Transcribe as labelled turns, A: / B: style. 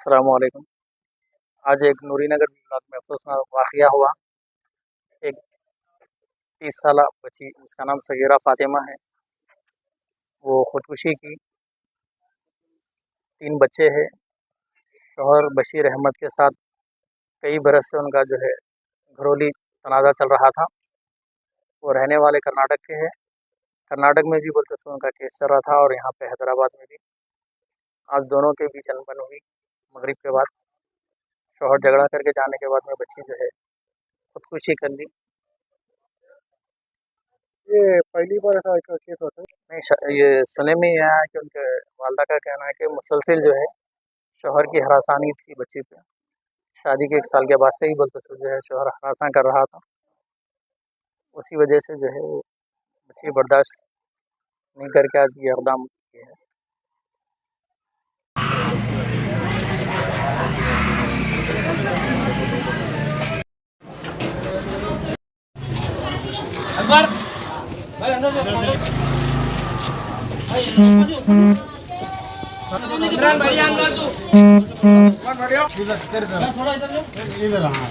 A: अस्सलामुअलैकुम। आज एक नूरीनगर ब्लॉक में अफसोसनाक वाक़या हुआ। एक 30 साला बच्ची, जिसका नाम सगीरा फ़ातिमा है, वो ख़ुदकुशी की। 3 बच्चे हैं। शौहर बशीर अहमद के साथ कई बरस से उनका जो है घरेलू तनाज़ा चल रहा था। वो रहने वाले कर्नाटक के हैं। कर्नाटक में भी बोलते सो उनका केस चल रहा था और यहाँ पे हैदराबाद में भी। आज दोनों के बीच अनबन हुई मगरिब के बाद। शौहर झगड़ा करके जाने के बाद में बच्ची जो है खुदकुशी कर ली।
B: ये पहली बार ऐसा केस होता है?
A: नहीं, ये सुने में ही आया है कि उनके वालदा का कहना है कि मुसलसिल जो है शौहर की हरासानी थी बच्ची पे। शादी के 1 साल के बाद से ही बोलते सो जो है शौहर हरासा कर रहा था। उसी वजह से जो है वो बच्ची बर्दाश्त नहीं करके आज ये इक़दाम किया है।
C: अकबर भाई अंदर से इमरान बढ़िया अंदर तू कौन बढ़िया इधर थोड़ा इधर हां